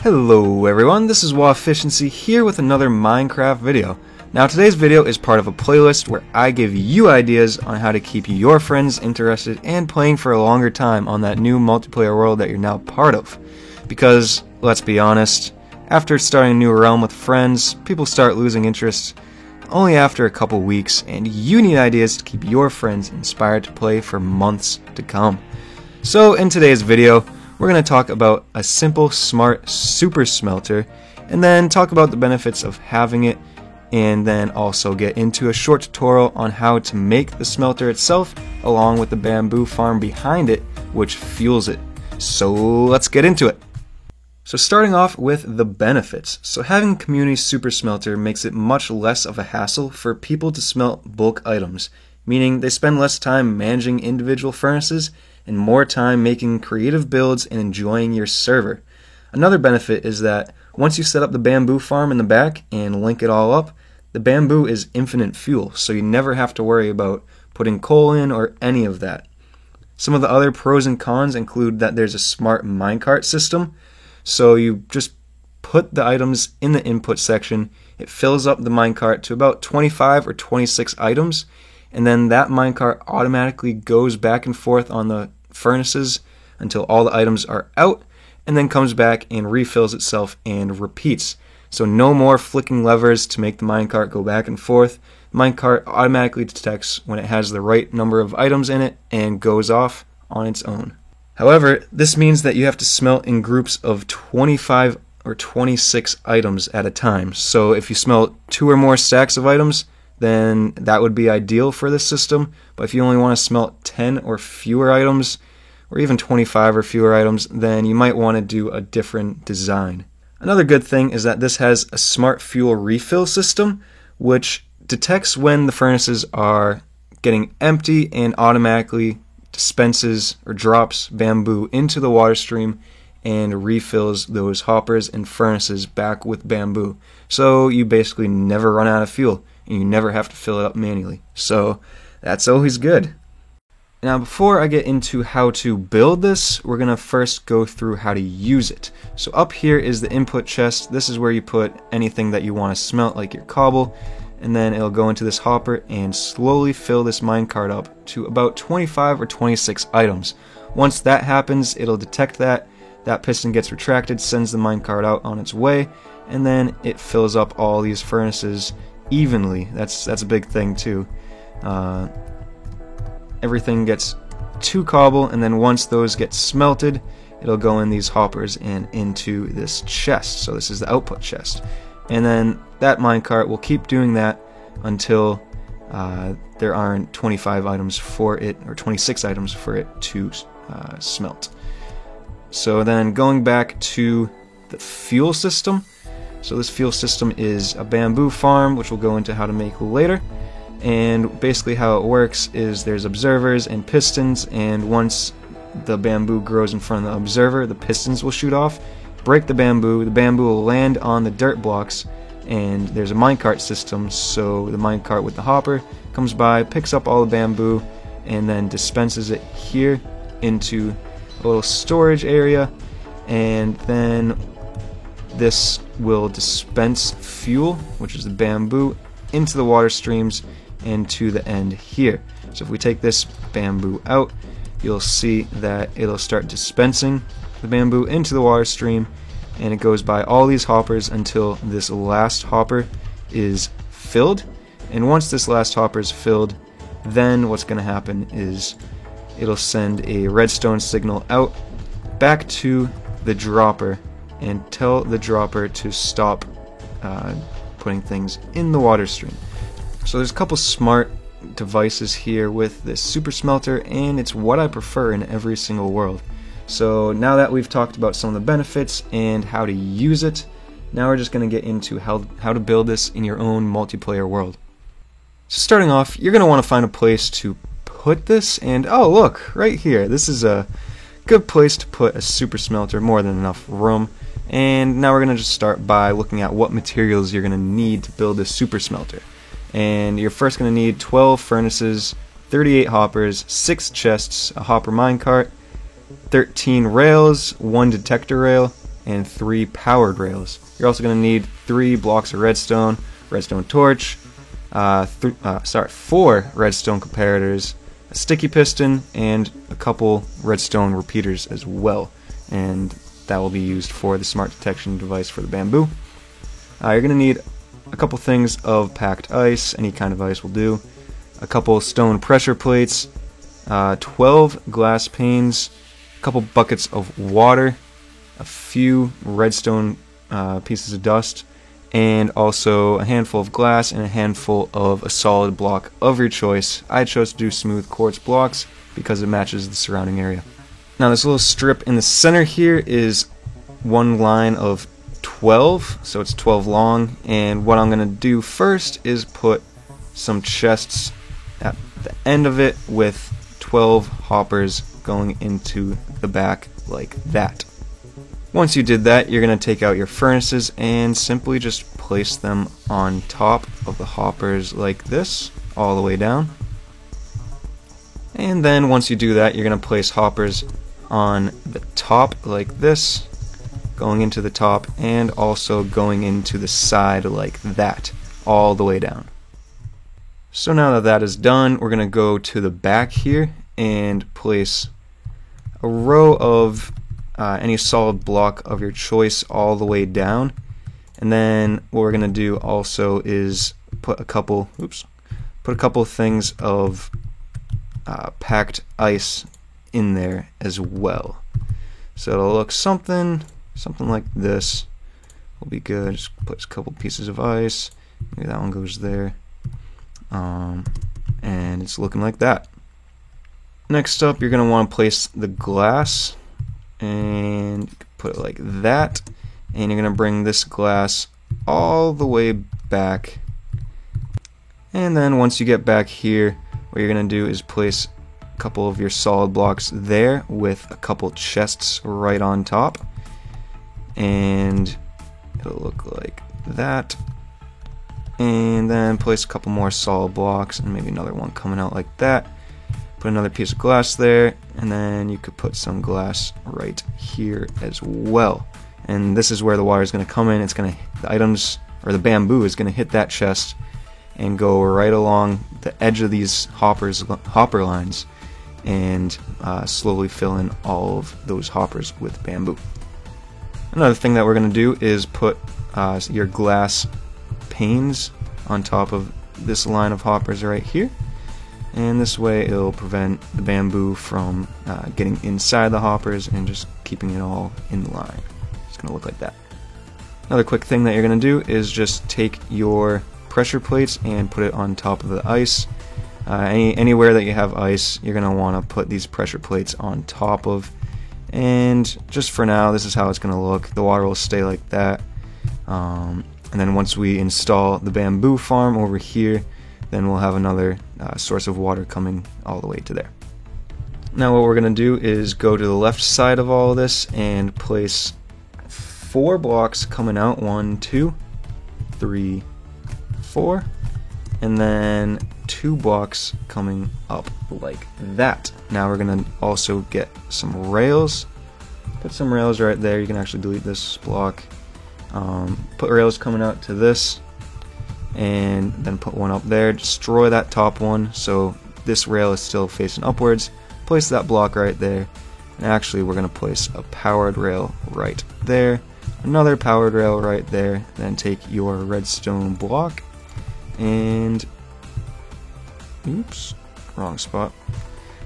Hello everyone, this is Wafficiency here with another Minecraft video. Now today's video is part of a playlist where I give you ideas on how to keep your friends interested and playing for a longer time on that new multiplayer world that you're now part of. Because, let's be honest, after starting a new realm with friends, people start losing interest only after a couple weeks, and you need ideas to keep your friends inspired to play for months to come. So in today's video, we're going to talk about a simple, smart super smelter, and then talk about the benefits of having it, and then also get into a short tutorial on how to make the smelter itself, along with the bamboo farm behind it, which fuels it. So let's get into it. So starting off with the benefits. So having community super smelter makes it much less of a hassle for people to smelt bulk items, meaning they spend less time managing individual furnaces and more time making creative builds and enjoying your server. Another benefit is that once you set up the bamboo farm in the back and link it all up, the bamboo is infinite fuel, so you never have to worry about putting coal in or any of that. Some of the other pros and cons include that there's a smart minecart system, so you just put the items in the input section, it fills up the minecart to about 25 or 26 items, and then that minecart automatically goes back and forth on the furnaces until all the items are out, and then comes back and refills itself and repeats. So no more flicking levers to make the minecart go back and forth. The minecart automatically detects when it has the right number of items in it and goes off on its own. However, this means that you have to smelt in groups of 25 or 26 items at a time. So if you smelt 2 or more stacks of items, then that would be ideal for this system. But if you only want to smelt 10 or fewer items, or even 25 or fewer items, then you might want to do a different design. Another good thing is that this has a smart fuel refill system, which detects when the furnaces are getting empty and automatically dispenses or drops bamboo into the water stream and refills those hoppers and furnaces back with bamboo. So you basically never run out of fuel, and you never have to fill it up manually. So that's always good. Now before I get into how to build this, we're going to first go through how to use it. So up here is the input chest. This is where you put anything that you want to smelt, like your cobble, and then it'll go into this hopper and slowly fill this minecart up to about 25 or 26 items. Once that happens, it'll detect that piston gets retracted, sends the minecart out on its way, and then it fills up all these furnaces evenly. That's a big thing too. Everything gets 2 cobble, and then once those get smelted, it'll go in these hoppers and into this chest. So this is the output chest, and then that minecart will keep doing that until there aren't 25 items for it, or 26 items for it to smelt. So then going back to the fuel system. So this fuel system is a bamboo farm, which we'll go into how to make later. And basically how it works is there's observers and pistons, and once the bamboo grows in front of the observer, the pistons will shoot off, break the bamboo will land on the dirt blocks, and there's a minecart system, so the minecart with the hopper comes by, picks up all the bamboo, and then dispenses it here into a little storage area, and then this will dispense fuel, which is the bamboo, into the water streams and to the end here. So if we take this bamboo out, you'll see that it'll start dispensing the bamboo into the water stream, and it goes by all these hoppers until this last hopper is filled. And once this last hopper is filled, then what's going to happen is it'll send a redstone signal out back to the dropper and tell the dropper to stop putting things in the water stream. So there's a couple smart devices here with this super smelter, and it's what I prefer in every single world. So now that we've talked about some of the benefits and how to use it, now we're just going to get into how to build this in your own multiplayer world. So starting off, you're going to want to find a place to put this, and oh look, right here, this is a good place to put a super smelter, more than enough room. And now we're going to just start by looking at what materials you're going to need to build this super smelter. And you're first going to need 12 furnaces, 38 hoppers, 6 chests, a hopper minecart, 13 rails, 1 detector rail, and 3 powered rails. You're also going to need 3 blocks of redstone torch, 4 redstone comparators, a sticky piston, and a couple redstone repeaters as well. And that will be used for the smart detection device for the bamboo. You're going to need a couple things of packed ice, any kind of ice will do, a couple stone pressure plates, 12 glass panes, a couple buckets of water, a few redstone pieces of dust, and also a handful of glass and a handful of a solid block of your choice. I chose to do smooth quartz blocks because it matches the surrounding area. Now this little strip in the center here is one line of 12, so it's 12 long, and what I'm going to do first is put some chests at the end of it with 12 hoppers going into the back like that. Once you did that, you're going to take out your furnaces and simply just place them on top of the hoppers like this, all the way down. And then once you do that, you're going to place hoppers on the top like this, going into the top, and also going into the side like that, all the way down. So now that that is done, we're going to go to the back here and place a row of any solid block of your choice all the way down. And then what we're going to do also is put a couple things of packed ice in there as well. So it'll look something like this. Will be good. Just put a couple pieces of ice. Maybe that one goes there. And it's looking like that. Next up, you're going to want to place the glass, and you can put it like that. And you're going to bring this glass all the way back. And then once you get back here, what you're going to do is place a couple of your solid blocks there with a couple chests right on top. And it'll look like that. And then place a couple more solid blocks and maybe another one coming out like that. Put another piece of glass there, and then you could put some glass right here as well. And this is where the water is going to come in. It's going to, the items, or the bamboo is going to hit that chest and go right along the edge of these hopper lines, and slowly fill in all of those hoppers with bamboo. Another thing that we're going to do is put your glass panes on top of this line of hoppers right here, and this way it'll prevent the bamboo from getting inside the hoppers and just keeping it all in line. It's going to look like that. Another quick thing that you're going to do is just take your pressure plates and put it on top of the ice. Anywhere that you have ice, you're going to want to put these pressure plates on top of. And just for now, this is how it's going to look. The water will stay like that. And then once we install the bamboo farm over here, then we'll have another source of water coming all the way to there. Now what we're going to do is go to the left side of all of this and place 4 blocks coming out. 1, 2, 3, 4. And then 2 blocks coming up like that. Now we're going to also get some rails. Put some rails right there. You can actually delete this block. Put rails coming out to this, and then put one up there. Destroy that top one so this rail is still facing upwards. Place that block right there, and actually we're going to place a powered rail right there, another powered rail right there. Then take your redstone block and oops, wrong spot,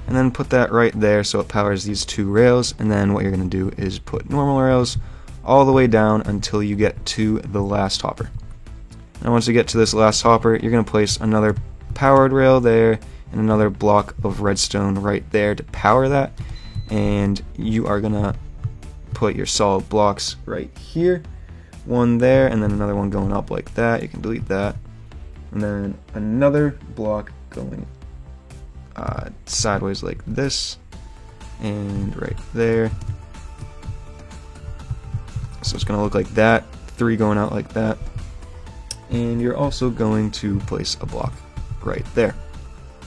and then put that right there so it powers these 2 rails. And then what you're going to do is put normal rails all the way down until you get to the last hopper. Now once you get to this last hopper, you're going to place another powered rail there and another block of redstone right there to power that. And you are going to put your solid blocks right here, one there, and then another one going up like that. You can delete that. And then another block going sideways like this, and right there. So it's going to look like that, 3 going out like that. And you're also going to place a block right there.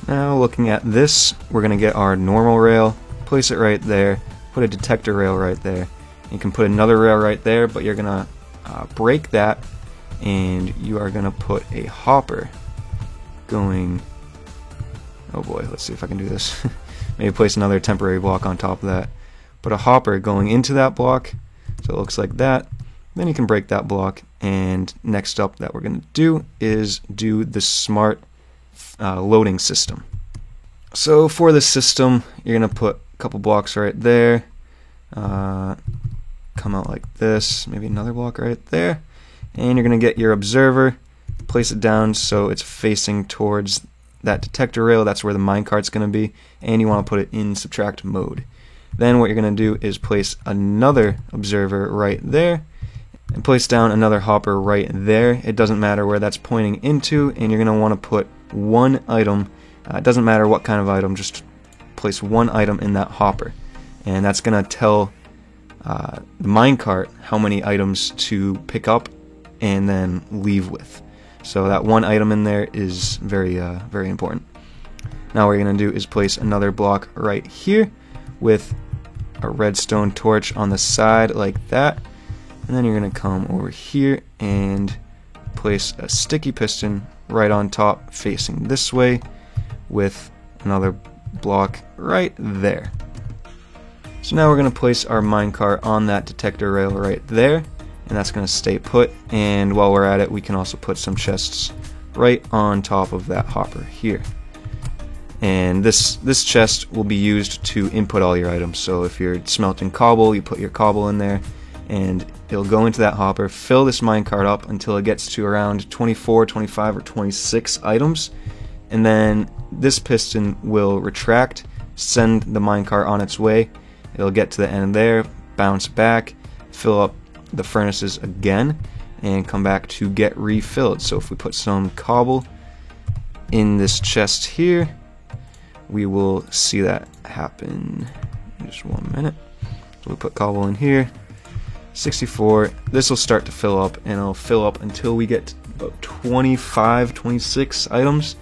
Now looking at this, we're going to get our normal rail, place it right there, put a detector rail right there, You can put another rail right there, but you're gonna break that, and you are gonna put a hopper going. Oh boy, let's see if I can do this. Maybe place another temporary block on top of that. Put a hopper going into that block, so it looks like that. Then you can break that block, and next up that we're going to do is do the smart loading system. So for the system, you're going to put a couple blocks right there, come out like this, maybe another block right there, and you're going to get your observer, place it down so it's facing towards that detector rail. That's where the minecart's going to be, and you want to put it in subtract mode. Then what you're going to do is place another observer right there, and place down another hopper right there. It doesn't matter where that's pointing into, and you're going to want to put one item. It doesn't matter what kind of item, just place one item in that hopper, and that's going to tell the minecart how many items to pick up and then leave with. So that one item in there is very important. Now what you're going to do is place another block right here with a redstone torch on the side like that. And then you're going to come over here and place a sticky piston right on top facing this way with another block right there. So now we're going to place our minecart on that detector rail right there, and that's going to stay put. And while we're at it, we can also put some chests right on top of that hopper here. And this chest will be used to input all your items. So if you're smelting cobble, you put your cobble in there, and it'll go into that hopper, fill this minecart up until it gets to around 24, 25, or 26 items, and then this piston will retract, send the minecart on its way. It'll get to the end there, bounce back, fill up the furnaces again, and come back to get refilled. So if we put some cobble in this chest here, we will see that happen in just 1 minute. So we put cobble in here, 64. This will start to fill up, and it'll fill up until we get about 25, 26 items,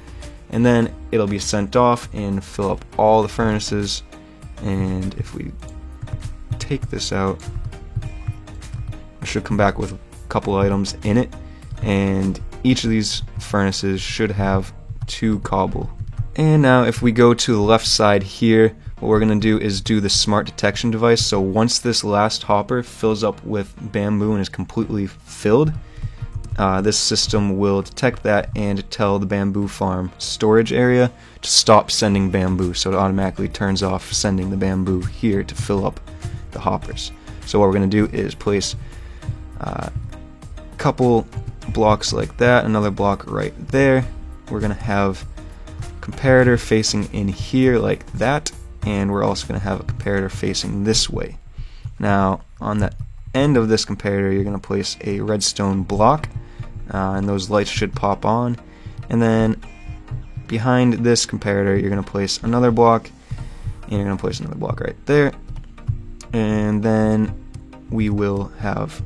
and then it'll be sent off and fill up all the furnaces. And if we take this out, it should come back with a couple items in it, and each of these furnaces should have 2 cobble. And now if we go to the left side here, what we're going to do is do the smart detection device. So once this last hopper fills up with bamboo and is completely filled, this system will detect that and tell the bamboo farm storage area to stop sending bamboo, so it automatically turns off sending the bamboo here to fill up the hoppers. So what we're going to do is place a couple blocks like that, another block right there. We're going to have comparator facing in here like that, and we're also going to have a comparator facing this way. Now on the end of this comparator, you're going to place a redstone block, and those lights should pop on. And then behind this comparator, you're going to place another block, and you're going to place another block right there. And then we will have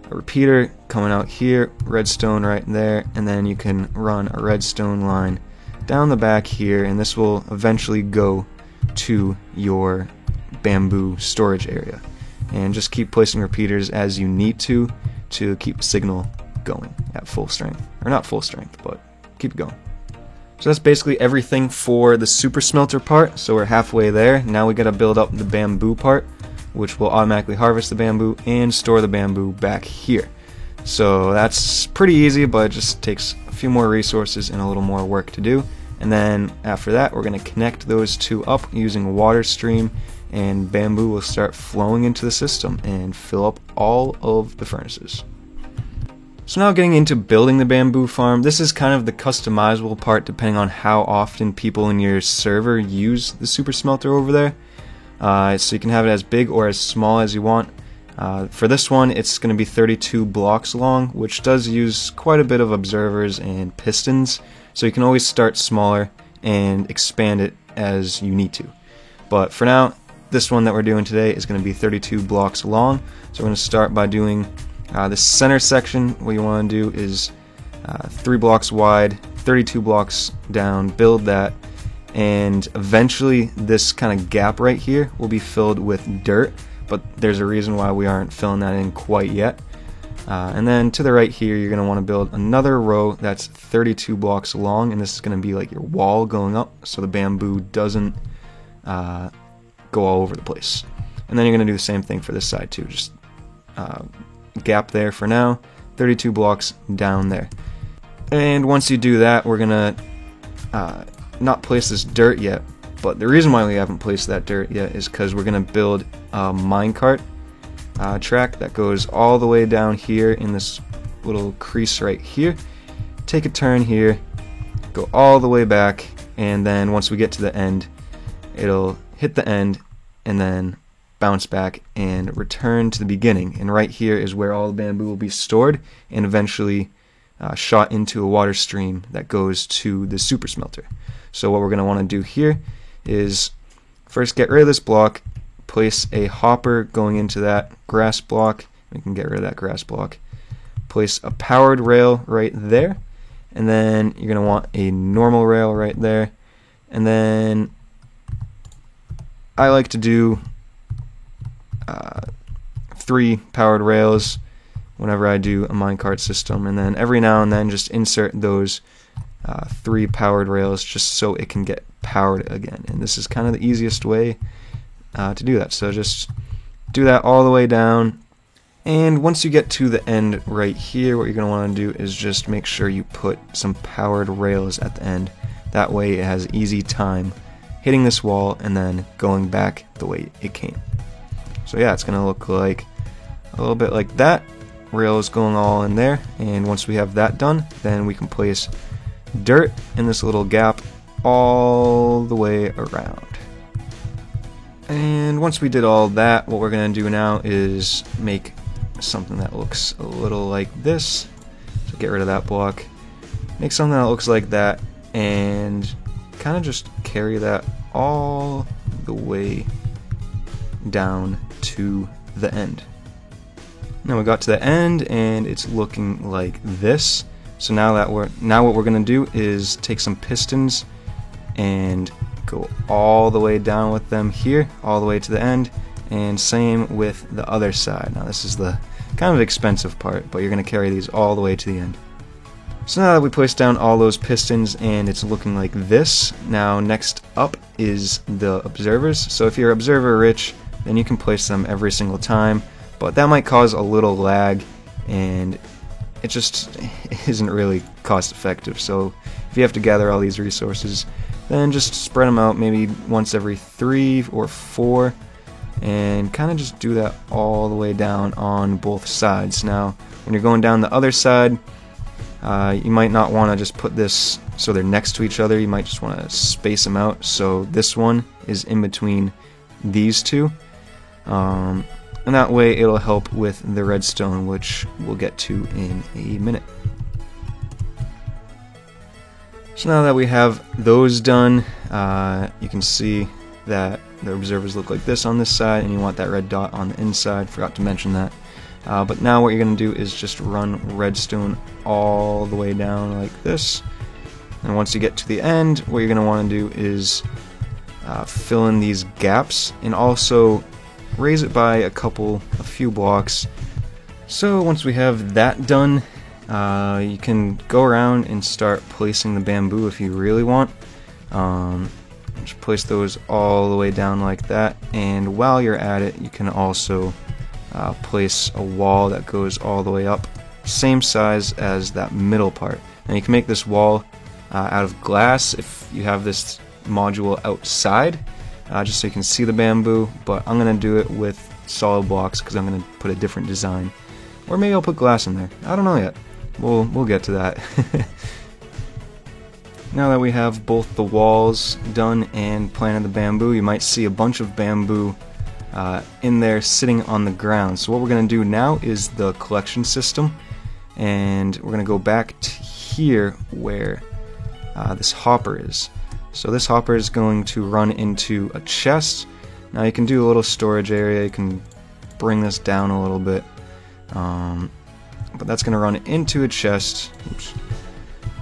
a repeater coming out here, redstone right there, and then you can run a redstone line down the back here, and this will eventually go to your bamboo storage area. And just keep placing repeaters as you need to keep the signal going at full strength. Or not full strength, but keep it going. So that's basically everything for the super smelter part. So we're halfway there. Now we gotta build up the bamboo part, which will automatically harvest the bamboo and store the bamboo back here. So that's pretty easy, but it just takes a few more resources and a little more work to do. And then after that, we're going to connect those two up using a water stream, and bamboo will start flowing into the system and fill up all of the furnaces. So now getting into building the bamboo farm, this is kind of the customizable part depending on how often people in your server use the super smelter over there. So you can have it as big or as small as you want. For this one, it's going to be 32 blocks long, which does use quite a bit of observers and pistons, so you can always start smaller and expand it as you need to. But for now, this one that we're doing today is going to be 32 blocks long. So we're going to start by doing the center section. What you want to do is 3 blocks wide, 32 blocks down, build that, and eventually this kind of gap right here will be filled with dirt. but there's a reason why we aren't filling that in quite yet. And then to the right here, you're going to want to build another row that's 32 blocks long, and this is going to be like your wall going up so the bamboo doesn't go all over the place. And then you're going to do the same thing for this side too, just gap there for now, 32 blocks down there. And once you do that, we're going to not place this dirt yet, but the reason why we haven't placed that dirt yet is because we're going to build a minecart track that goes all the way down here in this little crease right here. Take a turn here, go all the way back, and then once we get to the end, it'll hit the end and then bounce back and return to the beginning. And right here is where all the bamboo will be stored and eventually shot into a water stream that goes to the super smelter. So what we're going to want to do here is first get rid of this block, place a hopper going into that grass block. We can get rid of that grass block. Place a powered rail right there, and then you're going to want a normal rail right there. And then I like to do 3 powered rails whenever I do a minecart system, and then every now and then just insert those 3 powered rails just so it can get powered again. And this is kind of the easiest way to do that. So just do that all the way down, and once you get to the end right here, what you're going to want to do is just make sure you put some powered rails at the end. That way it has easy time hitting this wall and then going back the way it came. So yeah, it's going to look like a little bit like that. Rails going all in there, and once we have that done, then we can place dirt in this little gap all the way around. And once we did all that, what we're going to do now is make something that looks a little like this. So get rid of that block, make something that looks like that, and kind of just carry that all the way down to the end. Now we got to the end and it's looking like this. So now what we're going to do is take some pistons and go all the way down with them here, all the way to the end, and same with the other side. Now this is the kind of expensive part, but you're going to carry these all the way to the end. So now that we placed down all those pistons and it's looking like this, now next up is the observers. So if you're observer rich, then you can place them every single time, but that might cause a little lag and it just isn't really cost effective. So if you have to gather all these resources, then just spread them out maybe once every 3 or 4 and kind of just do that all the way down on both sides. Now when you're going down the other side, you might not want to just put this so they're next to each other. You might just want to space them out so this one is in between these two, and that way it'll help with the redstone, which we'll get to in a minute. So now that we have those done, you can see that the observers look like this on this side, and you want that red dot on the inside. Forgot to mention that. But now what you're going to do is just run redstone all the way down like this. And once you get to the end, what you're going to want to do is fill in these gaps and also raise it by a few blocks. So once we have that done, you can go around and start placing the bamboo if you really want. Just place those all the way down like that, and while you're at it, you can also place a wall that goes all the way up, same size as that middle part. And you can make this wall out of glass if you have this module outside, just so you can see the bamboo, but I'm going to do it with solid blocks because I'm going to put a different design. Or maybe I'll put glass in there. I don't know yet. We'll get to that. Now that we have both the walls done and planted the bamboo, you might see a bunch of bamboo in there sitting on the ground. So what we're going to do now is the collection system, and we're going to go back to here where this hopper is. So this hopper is going to run into a chest. Now you can do a little storage area, you can bring this down a little bit, but that's going to run into a chest. Oops.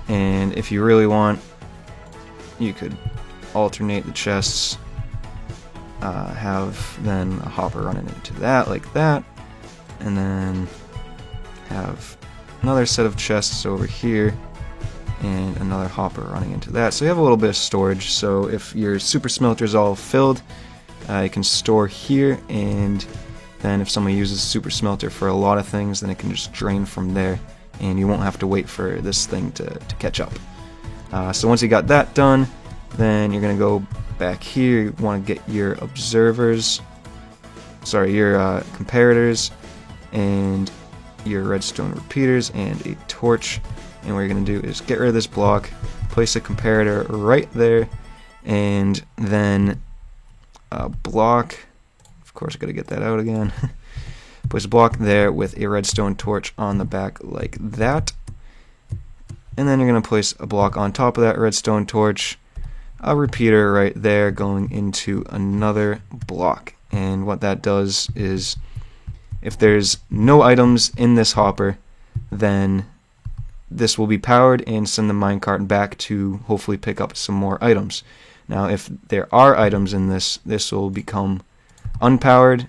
And if you really want, you could alternate the chests have then a hopper running into that like that, and then have another set of chests over here and another hopper running into that. So you have a little bit of storage, so if your super smelter is all filled, you can store here, and then if somebody uses super smelter for a lot of things, then it can just drain from there, and you won't have to wait for this thing to catch up. So once you got that done, then you're going to go back here. You want to get your observers, sorry, your comparators, and your redstone repeaters, and a torch. And what you're going to do is get rid of this block, place a comparator right there, and then a block, of course I got to get that out again, place a block there with a redstone torch on the back like that, and then you're going to place a block on top of that redstone torch, a repeater right there going into another block. And what that does is, if there's no items in this hopper, then this will be powered and send the minecart back to hopefully pick up some more items. Now if there are items in this, this will become unpowered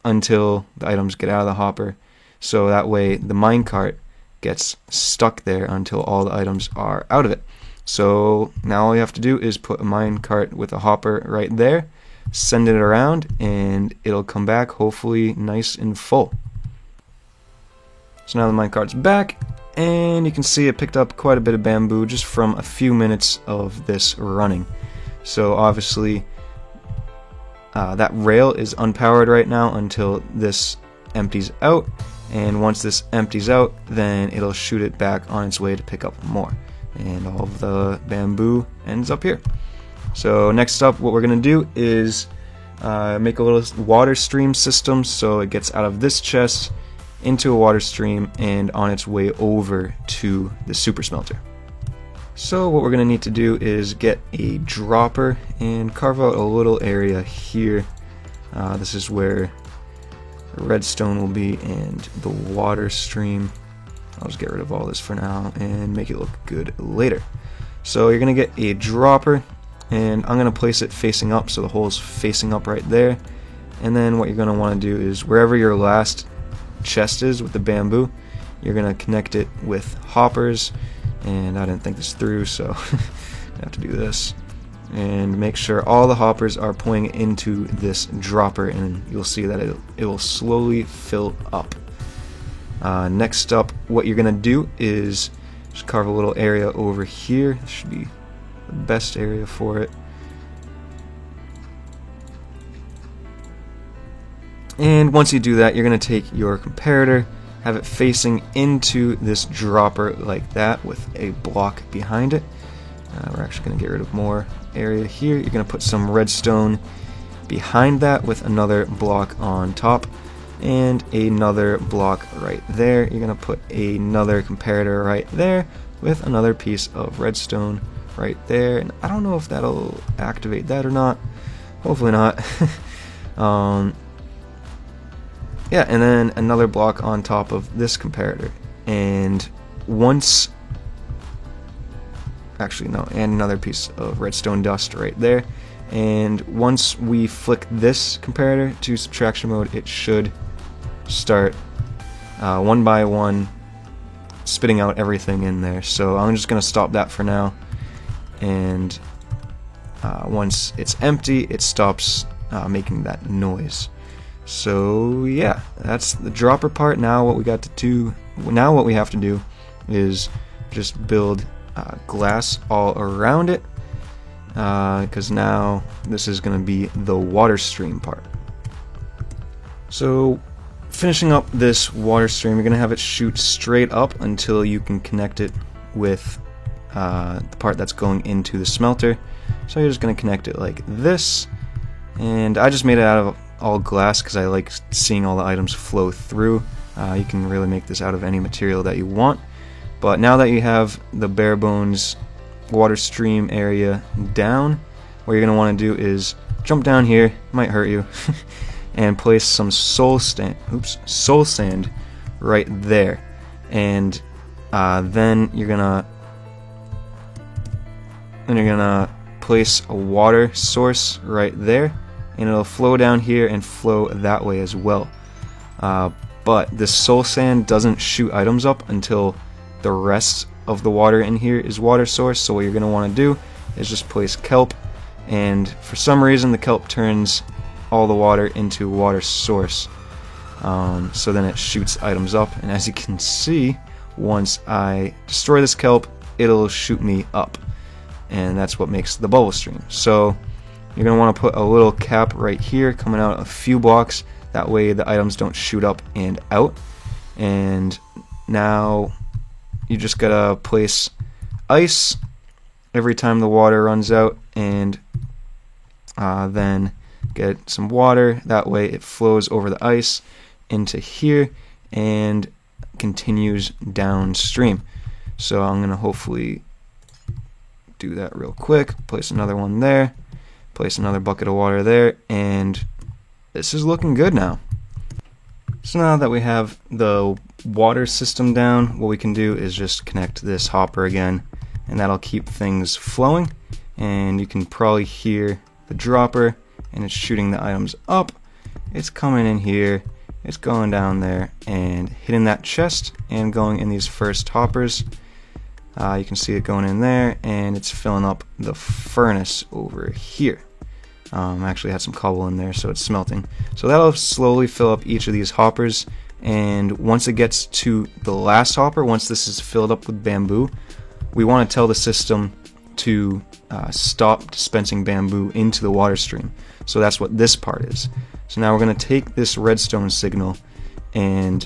until the items get out of the hopper, so that way the minecart gets stuck there until all the items are out of it. So now all you have to do is put a minecart with a hopper right there, send it around, and it'll come back hopefully nice and full. So now the minecart's back, and you can see it picked up quite a bit of bamboo just from a few minutes of this running. So obviously that rail is unpowered right now until this empties out, and once this empties out, then it'll shoot it back on its way to pick up more, and all of the bamboo ends up here. So next up, what we're going to do is make a little water stream system, so it gets out of this chest into a water stream and on its way over to the super smelter. So what we're going to need to do is get a dropper and carve out a little area here. This is where the redstone will be and the water stream. I'll just get rid of all this for now and make it look good later. So you're going to get a dropper, and I'm going to place it facing up, so the hole is facing up right there. And then what you're going to want to do is wherever your last chest is with the bamboo, you're going to connect it with hoppers, and I didn't think this through, so I have to do this, and make sure all the hoppers are pointing into this dropper, and you'll see that it will slowly fill up. Next up, what you're going to do is just carve a little area over here. This should be the best area for it. And once you do that, you're going to take your comparator, have it facing into this dropper like that with a block behind it. We're actually going to get rid of more area here. You're going to put some redstone behind that with another block on top and another block right there. You're going to put another comparator right there with another piece of redstone right there. And I don't know if that'll activate that or not. Hopefully not. Yeah, and then another block on top of this comparator. And once, actually no, and another piece of redstone dust right there. And once we flick this comparator to subtraction mode, it should start one by one spitting out everything in there. So I'm just going to stop that for now. And once it's empty, it stops making that noise. So yeah, that's the dropper part. Now what we got to do, now what we have to do is just build glass all around it, because now this is going to be the water stream part. So finishing up this water stream, you're going to have it shoot straight up until you can connect it with the part that's going into the smelter. So you're just going to connect it like this, and I just made it out of all glass because I like seeing all the items flow through. You can really make this out of any material that you want, but now that you have the bare bones water stream area down, what you're going to want to do is jump down here, might hurt you, and place some soul sand right there, and then you're gonna place a water source right there, and it'll flow down here and flow that way as well. But this soul sand doesn't shoot items up until the rest of the water in here is water source. So what you're going to want to do is just place kelp, and for some reason the kelp turns all the water into water source. So then it shoots items up, and as you can see, once I destroy this kelp, it'll shoot me up, and that's what makes the bubble stream. So you're going to want to put a little cap right here coming out a few blocks, that way the items don't shoot up and out. And now you just gotta place ice every time the water runs out, and then get some water, that way it flows over the ice into here and continues downstream. So I'm gonna hopefully do that real quick, place another one there, place another bucket of water there, and this is looking good now. So now that we have the water system down, what we can do is just connect this hopper again, and that'll keep things flowing. And you can probably hear the dropper, and it's shooting the items up. It's coming in here, it's going down there and hitting that chest and going in these first hoppers. You can see it going in there, and it's filling up the furnace over here. Actually had some cobble in there, so it's smelting. So that'll slowly fill up each of these hoppers, and once it gets to the last hopper, once this is filled up with bamboo, we want to tell the system to stop dispensing bamboo into the water stream. So that's what this part is. So now we're going to take this redstone signal and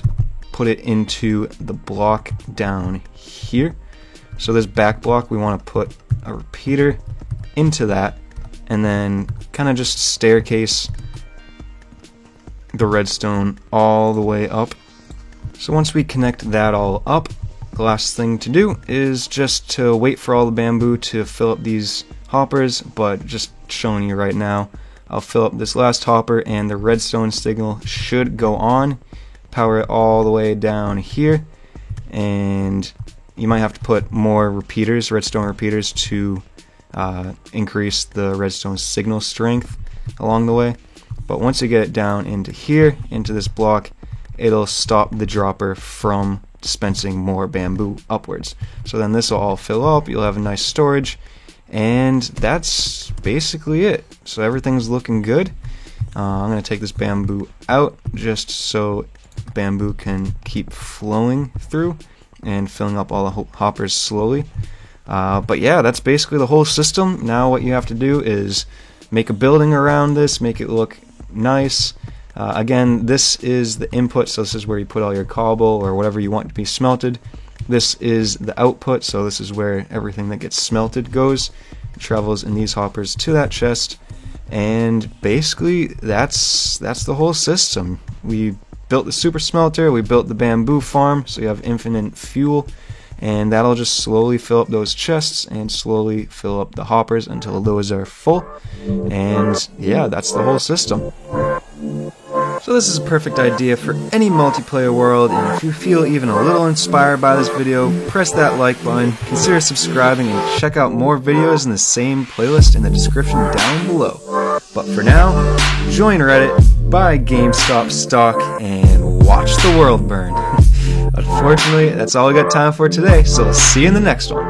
put it into the block down here. So this back block, we want to put a repeater into that, and then kind of just staircase the redstone all the way up. So once we connect that all up, the last thing to do is just to wait for all the bamboo to fill up these hoppers, but just showing you right now, I'll fill up this last hopper and the redstone signal should go on, power it all the way down here, and you might have to put more repeaters, redstone repeaters, to increase the redstone signal strength along the way. But once you get it down into here, into this block, it'll stop the dropper from dispensing more bamboo upwards. So then this will all fill up, you'll have a nice storage, and that's basically it. So everything's looking good. I'm going to take this bamboo out just so bamboo can keep flowing through and filling up all the hoppers slowly. But yeah, that's basically the whole system. Now what you have to do is make a building around this, make it look nice. Again, this is the input, so this is where you put all your cobble or whatever you want to be smelted. This is the output, so this is where everything that gets smelted goes. It travels in these hoppers to that chest, and basically that's the whole system. We built the super smelter, we built the bamboo farm, so you have infinite fuel, and that'll just slowly fill up those chests and slowly fill up the hoppers until those are full. And yeah, that's the whole system. So this is a perfect idea for any multiplayer world, and if you feel even a little inspired by this video, press that like button, consider subscribing, and check out more videos in the same playlist in the description down below. But for now, join Reddit, buy GameStop stock, and watch the world burn. Unfortunately, that's all we got time for today, so I'll see you in the next one.